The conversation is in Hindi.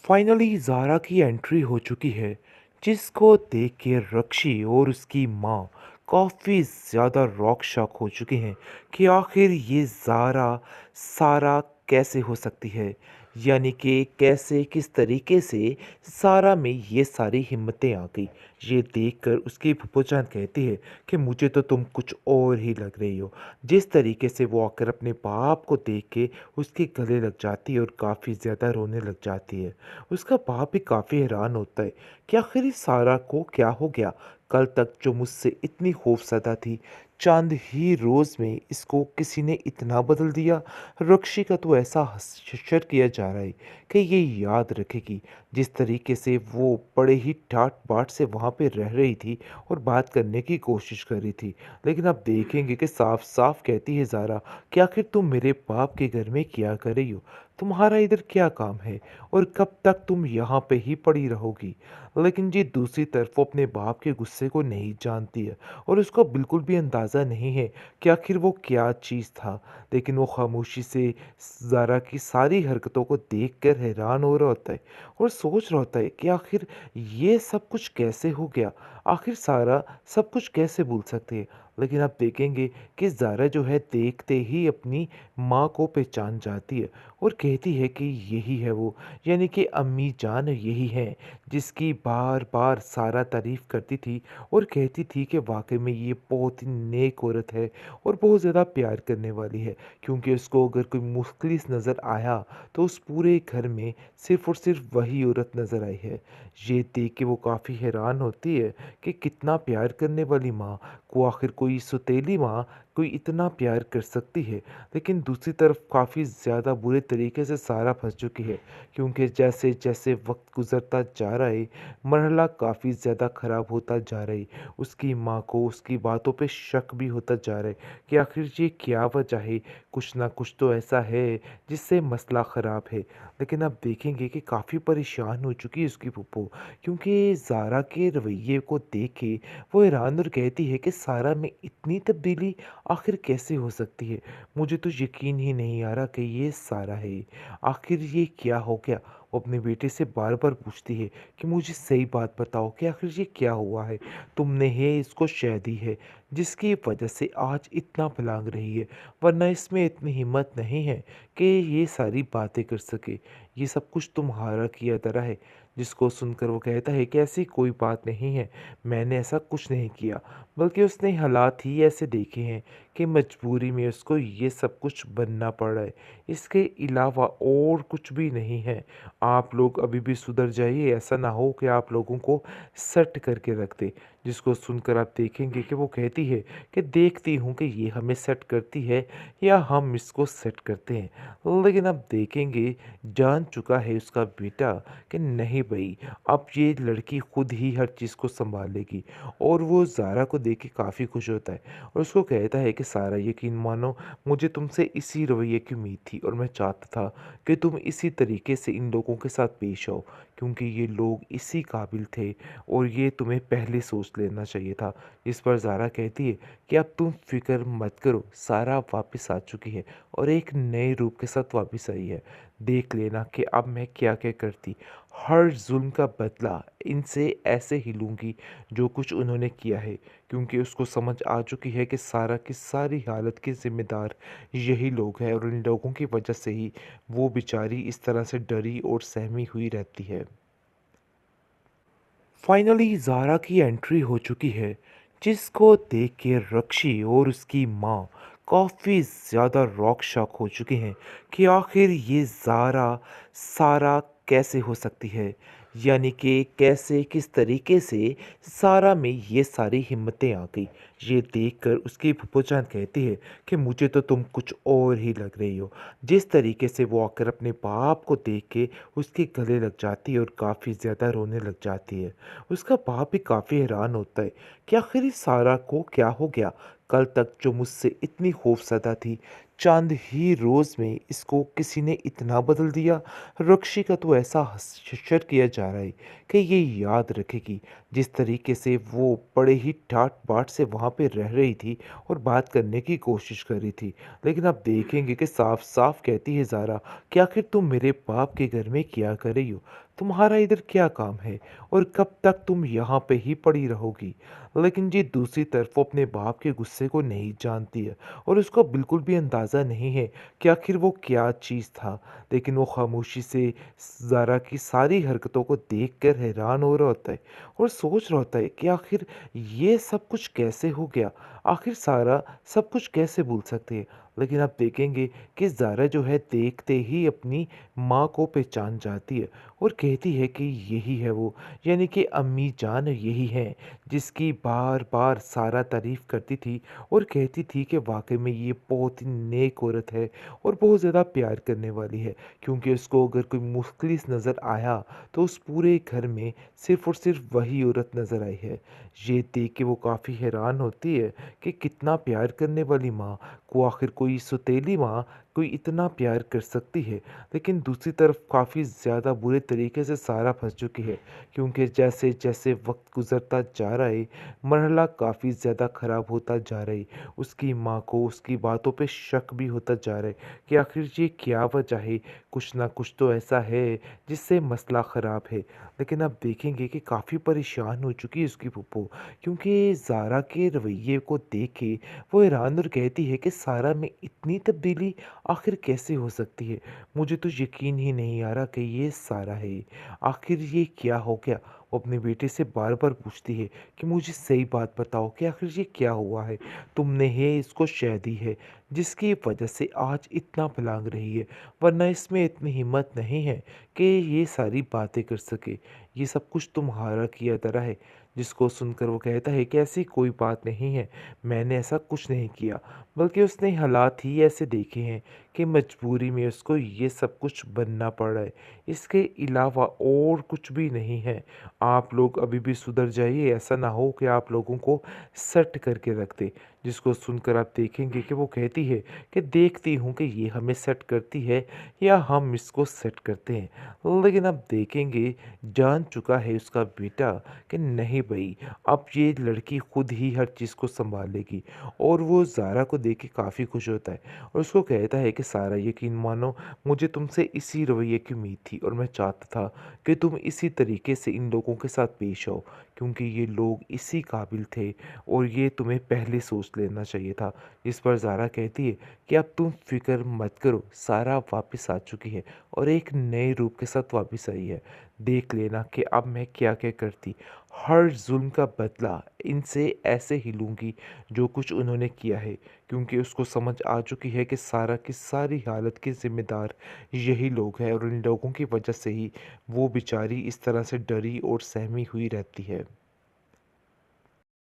फाइनली ज़ारा की एंट्री हो चुकी है, जिसको देख के रक्षी और उसकी माँ काफ़ी ज़्यादा रॉक शॉक हो चुके हैं कि आखिर ये ज़ारा सारा कैसे हो सकती है। यानी कि कैसे किस तरीके से ज़ारा में ये सारी हिम्मतें आ गई। ये देखकर उसकी फूफाजान कहती है कि मुझे तो तुम कुछ और ही लग रही हो। जिस तरीके से वो आकर अपने बाप को देख के उसके गले लग जाती है और काफ़ी ज़्यादा रोने लग जाती है। उसका बाप भी काफ़ी हैरान होता है कि आखिर इस सारा को क्या हो गया। कल तक जो मुझसे इतनी खौफज़दा थी, चंद ही रोज़ में इसको किसी ने इतना बदल दिया। रक्षी का तो ऐसा हस्ताक्षर किया जा रहा है कि ये याद रखेगी जिस तरीके से वो बड़े ही ठाट बाट से वहाँ पे रह रही थी और बात करने की कोशिश कर रही थी। लेकिन आप देखेंगे कि साफ साफ कहती है ज़ारा कि आखिर तुम मेरे बाप के घर में क्या कर रही हो, तुम्हारा इधर क्या काम है और कब तक तुम यहाँ पे ही पड़ी रहोगी। लेकिन ये दूसरी तरफ वो अपने बाप के गुस्से को नहीं जानती है और उसको बिल्कुल भी अंदाज़ा नहीं है कि आखिर वो क्या चीज़ था। लेकिन वो खामोशी से ज़ारा की सारी हरकतों को देखकर हैरान हो रहा होता है और सोच रहा होता है कि आखिर ये सब कुछ कैसे हो गया। आखिर सारा सब कुछ कैसे भूल सकती है। लेकिन आप देखेंगे कि ज़ारा जो है देखते ही अपनी माँ को पहचान जाती है और कहती है कि यही है वो, यानी कि अम्मी जान यही है जिसकी बार बार सारा तारीफ करती थी और कहती थी कि वाकई में ये बहुत ही नेक औरत है और बहुत ज़्यादा प्यार करने वाली है। क्योंकि उसको अगर कोई मुखलिस नज़र आया तो उस पूरे घर में सिर्फ और सिर्फ वही औरत नज़र आई है। ये देख के वो काफ़ी हैरान होती है कि कितना प्यार करने वाली माँ को आखिर कोई सौतेली माँ कोई इतना प्यार कर सकती है। लेकिन दूसरी तरफ काफ़ी ज़्यादा बुरे तरीके से सारा फंस चुकी है, क्योंकि जैसे जैसे वक्त गुजरता जा रहा है मरहला काफ़ी ज़्यादा ख़राब होता जा रहा है। उसकी माँ को उसकी बातों पे शक भी होता जा रहा है कि आखिर ये क्या वजह है। कुछ ना कुछ तो ऐसा है जिससे मसला ख़राब है। लेकिन अब देखेंगे कि काफ़ी परेशान हो चुकी है उसकी फूफो, क्योंकि ज़ारा के रवैये को देख के वो हैरान और कहती है कि सारा में इतनी तब्दीली आखिर कैसे हो सकती है। मुझे तो यकीन ही नहीं आ रहा कि ये सारा है। आखिर ये क्या हो गया। वो अपने बेटे से बार बार पूछती है कि मुझे सही बात बताओ कि आखिर ये क्या हुआ है। तुमने ही इसको शह दी है जिसकी वजह से आज इतना फलांग रही है, वरना इसमें इतनी हिम्मत नहीं है कि ये सारी बातें कर सके। ये सब कुछ तुम्हारा किया तरह है। जिसको सुनकर वो कहता है कि ऐसी कोई बात नहीं है, मैंने ऐसा कुछ नहीं किया, बल्कि उसने हालात ही ऐसे देखे हैं कि मजबूरी में उसको ये सब कुछ बनना पड़ रहा है। इसके अलावा और कुछ भी नहीं है। आप लोग अभी भी सुधर जाइए, ऐसा ना हो कि आप लोगों को सेट करके रख दे। जिसको सुनकर आप देखेंगे कि वो कहती है कि देखती हूँ कि ये हमें सेट करती है या हम इसको सेट करते हैं। लेकिन अब देखेंगे, जान चुका है उसका बेटा कि नहीं भाई, अब ये लड़की खुद ही हर चीज़ को संभाल लेगी। और वो ज़ारा को देख के काफ़ी खुश होता है और उसको कहता है कि सारा यकीन मानो, मुझे तुमसे इसी रवैये की उम्मीद थी और मैं चाहता था कि तुम इसी तरीके से इन लोगों के साथ पेश आओ, क्योंकि ये लोग इसी काबिल थे और ये तुम्हें पहले सोच लेना चाहिए था। इस पर ज़ारा कहती है कि अब तुम फिक्र मत करो, सारा वापस आ चुकी है और एक नए रूप के साथ वापस आई है। देख लेना कि अब मैं क्या क्या करती। हर जुल्म का बदला इनसे ऐसे ही लूँगी जो कुछ उन्होंने किया है, क्योंकि उसको समझ आ चुकी है कि सारा की सारी हालत के ज़िम्मेदार यही लोग हैं और इन लोगों की वजह से ही वो बेचारी इस तरह से डरी और सहमी हुई रहती है। फाइनली ज़ारा की एंट्री हो चुकी है, जिसको देख के रक्षी और उसकी माँ काफ़ी ज़्यादा रॉक शॉक हो चुके हैं कि आखिर ये ज़ारा सारा कैसे हो सकती है। यानी कि कैसे किस तरीके से सारा में ये सारी हिम्मतें आ गई। ये देखकर उसकी फूफाजान कहती है कि मुझे तो तुम कुछ और ही लग रही हो। जिस तरीके से वो आकर अपने बाप को देख के उसके गले लग जाती है और काफ़ी ज़्यादा रोने लग जाती है। उसका बाप भी काफ़ी हैरान होता है कि आखिर इस सारा को क्या हो गया। कल तक जो मुझसे इतनी खौफज़दा थी, चंद ही रोज़ में इसको किसी ने इतना बदल दिया। रक्षी का तो ऐसा हस्ताक्षर किया जा रहा है कि ये याद रखेगी जिस तरीके से वो बड़े ही ठाट-बाट से वहाँ पे रह रही थी और बात करने की कोशिश कर रही थी। लेकिन आप देखेंगे कि साफ-साफ कहती है ज़ारा कि आखिर तुम मेरे बाप के घर में क्या कर रही हो? तुम्हारा इधर क्या काम है? और कब तक तुम यहाँ पे ही पड़ी रहोगी? लेकिन ये दूसरी तरफ वो अपने बाप के गुस्से को नहीं जानती है और उसको बिल्कुल भी अंदाज़ा नहीं है कि आखिर वो क्या चीज़ था। लेकिन वो खामोशी से ज़ारा की सारी हरकतों को देखकर हैरान हो रहा होता है और सोच रहा होता है कि आखिर ये सब कुछ कैसे हो गया? आखिर सारा सब कुछ कैसे भूल सकती है? लेकिन आप देखेंगे कि ज़ारा जो है देखते ही अपनी माँ को पहचान जाती है और कहती है कि यही है वो, यानी कि अम्मी जान यही है जिसकी बार-बार सारा तारीफ़ करती थी और कहती थी कि वाक़ई में ये बहुत ही नेक औरत है और बहुत ज़्यादा प्यार करने वाली है। क्योंकि उसको अगर कोई मुख़लिस नज़र आया तो उस पूरे घर में सिर्फ़ और सिर्फ़ वही औरत नज़र आई है। ये देख के वो काफ़ी हैरान होती है कि कितना प्यार करने वाली माँ को आखिर कोई सौतेली माँ कोई इतना प्यार कर सकती है। लेकिन दूसरी तरफ काफ़ी ज़्यादा बुरे तरीके से सारा फँस चुकी है क्योंकि जैसे-जैसे वक़्त गुज़रता जा रहा है, मरहला काफ़ी ज़्यादा ख़राब होता जा रहा है। उसकी माँ को उसकी बातों पे शक भी होता जा रहा है कि आखिर ये क्या वजह है? कुछ ना कुछ तो ऐसा है जिससे मसला ख़राब है। लेकिन आप देखेंगे कि काफ़ी परेशान हो चुकी है उसकी फूफो क्योंकि ज़ारा के रवैये को देख के वो हैरान और कहती है कि सारा में इतनी तब्दीली आखिर कैसे हो सकती है? मुझे तो यकीन ही नहीं आ रहा कि ये सारा है। आखिर ये क्या हो गया? वो अपने बेटे से बार-बार पूछती है कि मुझे सही बात बताओ कि आखिर ये क्या हुआ है? तुमने ही इसको शह दी है, जिसकी वजह से आज इतना पलांग रही है, वरना इसमें इतनी हिम्मत नहीं है कि ये सारी बातें कर सके। ये सब कुछ तुम्हारा किया धरा है। जिसको सुनकर वो कहता है कि ऐसी कोई बात नहीं है, मैंने ऐसा कुछ नहीं किया, बल्कि उसने हालात ही ऐसे देखे हैं कि मजबूरी में उसको ये सब कुछ बनना पड़ रहा है। इसके अलावा और कुछ भी नहीं है। आप लोग अभी भी सुधर जाइए, ऐसा ना हो कि आप लोगों को सट करके रख दे। जिसको सुनकर आप देखेंगे कि वो कहती है कि देखती हूँ कि ये हमें सेट करती है या हम इसको सेट करते हैं। लेकिन अब देखेंगे जान चुका है उसका बेटा कि नहीं भई, अब ये लड़की खुद ही हर चीज़ को सँभाल लेगी और वो ज़ारा को देख के काफ़ी खुश होता है और उसको कहता है कि सारा यकीन मानो, मुझे तुमसे इसी रवैये की उम्मीद थी और मैं चाहता था कि तुम इसी तरीके से इन लोगों के साथ पेश आओ क्योंकि ये लोग इसी काबिल थे और ये तुम्हें पहले सोच लेना चाहिए था। इस पर ज़ारा कहती है कि अब तुम फ़िक्र मत करो, सारा वापस आ चुकी है और एक नए रूप के साथ वापस आई है। देख लेना कि अब मैं क्या-क्या करती। हर ज़ुल्म का बदला इनसे ऐसे ही लूँगी जो कुछ उन्होंने किया है क्योंकि उसको समझ आ चुकी है कि सारा की सारी हालत के ज़िम्मेदार यही लोग हैं और इन लोगों की वजह से ही वो बेचारी इस तरह से डरी और सहमी हुई रहती है।